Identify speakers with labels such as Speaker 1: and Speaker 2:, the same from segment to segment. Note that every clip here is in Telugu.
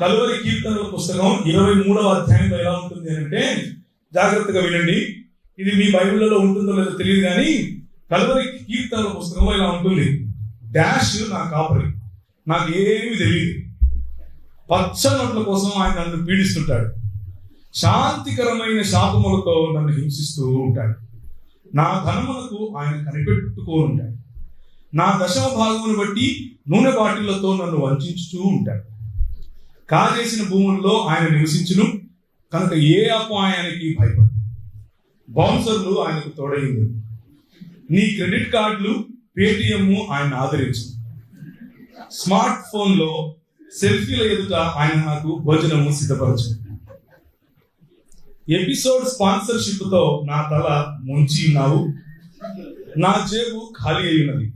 Speaker 1: కలువరి కీర్తనల పుస్తకం 23వ అధ్యాయంలో ఎలా ఉంటుంది అంటే, జాగ్రత్తగా వినండి, ఇది మీ బైబిల్లో ఉంటుందో లేదో తెలియదు కానీ కలువరి కీర్తనల పుస్తకంలో ఇలా ఉంటుంది. డాష్ నా కాపరి, నాకు ఏమీ తెలియదు, పచ్చనట్ల కోసం ఆయన నన్ను పీడిస్తుంటాడు, శాంతికరమైన శాపములతో నన్ను హింసిస్తూ ఉంటాడు, నా ధనములకు ఆయన కనిపెట్టుకో ఉంటాడు, నా దశమ భాగమును బట్టి నూనె బాటిళ్లతో నన్ను వంచుతూ ఉంటాడు, కాజేసిన భూముల్లో ఆయన నివసించును కనుక ఏ అపాయానికి భయపడు, బౌన్సర్లు ఆయనకు తోడైంది, నీ క్రెడిట్ కార్డులు పేటిఎం ఆయన ఆదరించు, స్మార్ట్ ఫోన్ లో సెల్ఫీల ఎదుట ఆయన నాకు భోజనము సిద్ధపరచు, ఎపిసోడ్ స్పాన్సర్షిప్ తో నా తల ముంచి ఉన్నావు, నా జేబు ఖాళీ అయి ఉన్నది.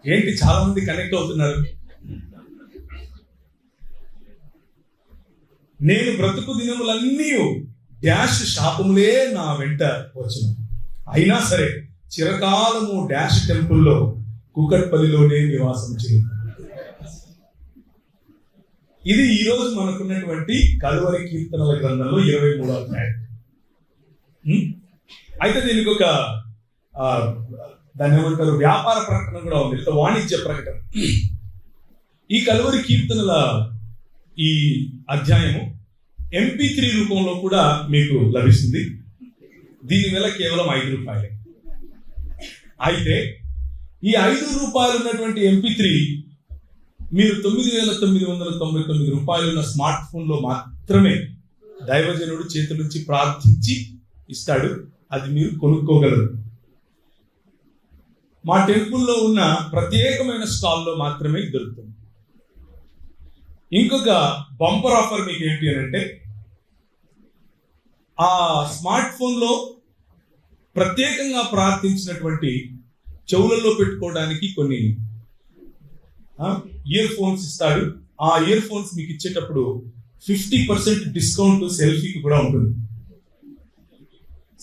Speaker 1: ఏంటి చాలా మంది కనెక్ట్ అవుతున్నారు. నేను బ్రతుకు దినములన్నీ డాష్ శాపములే నా వెంట వచ్చిన, అయినా సరే చిరకాలము డాష్ టెంపుల్లో కూకట్పల్లిలోనే నివాసం చేయాలి. ఇది ఈ రోజు మనకున్నటువంటి కలువరి కీర్తనల గ్రంథంలో 23వ అధ్యాయం. అయితే దీనికి ఒక దాన్ని ఏమంటారు, వ్యాపార ప్రకటన కూడా ఉంది, వాణిజ్య ప్రకటన. ఈ కలువరి కీర్తనల ఈ అధ్యాయము MP3 రూపంలో కూడా మీకు లభిస్తుంది. దీని వేళ కేవలం ₹5. అయితే ఈ ₹5 ఉన్నటువంటి MP3 మీరు ₹9,999 ఉన్న స్మార్ట్ ఫోన్ లో మాత్రమే దైవజనుడు చేతుల నుంచి ప్రార్థించి ఇస్తాడు. అది మీరు కొనుక్కోగలరు. మా టెంపుల్లో ఉన్న ప్రత్యేకమైన స్టాల్లో మాత్రమే దొరుకుతుంది. ఇంకొక బంపర్ ఆఫర్ మీకు ఏంటి అని అంటే, ఆ స్మార్ట్ ఫోన్ లో ప్రత్యేకంగా ప్రార్థించినటువంటి చెవులలో పెట్టుకోవడానికి కొన్ని ఇయర్ ఫోన్స్ ఇస్తాడు. ఆ ఇయర్ ఫోన్స్ మీకు ఇచ్చేటప్పుడు 50% డిస్కౌంట్ సెల్ఫీకి కూడా ఉంటుంది.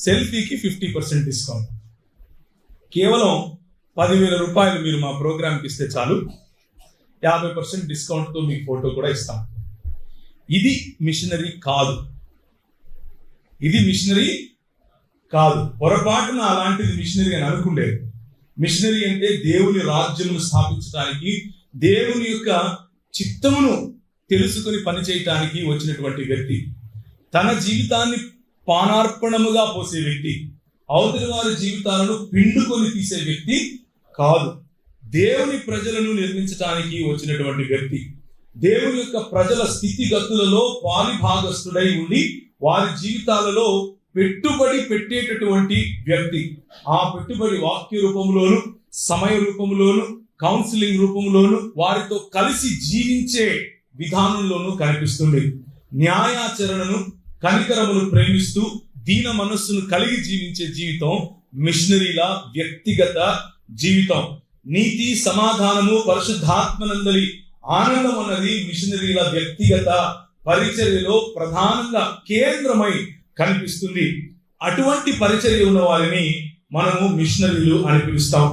Speaker 1: సెల్ఫీకి 50% డిస్కౌంట్. కేవలం ₹10,000 మీరు మా ప్రోగ్రామ్కి ఇస్తే చాలు, 50% డిస్కౌంట్ తో మీకు ఫోటో కూడా ఇస్తాం. ఇది మిషనరీ కాదు, ఇది మిషనరీ కాదు. పొరపాటున అలాంటిది మిషనరీ అని అనుకుండేది. మిషనరీ అంటే దేవుని రాజ్యమును స్థాపించడానికి, దేవుని యొక్క చిత్తమును తెలుసుకుని పనిచేయటానికి వచ్చినటువంటి వ్యక్తి, తన జీవితాన్ని పానార్పణముగా పోసే వ్యక్తి, అవతలి వారి జీవితాలను పిండుకొని తీసే వ్యక్తి కాదు. దేవుని ప్రజలను నిర్మించడానికి వచ్చినటువంటి వ్యక్తి, దేవుని యొక్క ప్రజల స్థితిగతులలో పాలిభాగస్తుడై ఉండి వారి జీవితాలలో పెట్టుబడి పెట్టేటటువంటి వ్యక్తి. ఆ పెట్టుబడి వాక్య రూపంలోను, సమయ రూపంలోను, కౌన్సిలింగ్ రూపంలోను, వారితో కలిసి జీవించే విధానంలోనూ కనిపిస్తుంది. న్యాయాచరణను, కనికరమును ప్రేమిస్తూ దీన మనస్సును కలిగి జీవించే జీవితం మిషనరీల వ్యక్తిగత జీవితం. నీతి, సమాధానము, పరిశుద్ధాత్మనందలి ఆనందం అన్నది మిషనరీల వ్యక్తిగత పరిచర్యలో ప్రధానంగా కేంద్రమై కనిపిస్తుంది. అటువంటి పరిచర్య ఉన్న వారిని మనము మిషనరీలు అని పిలుస్తాం.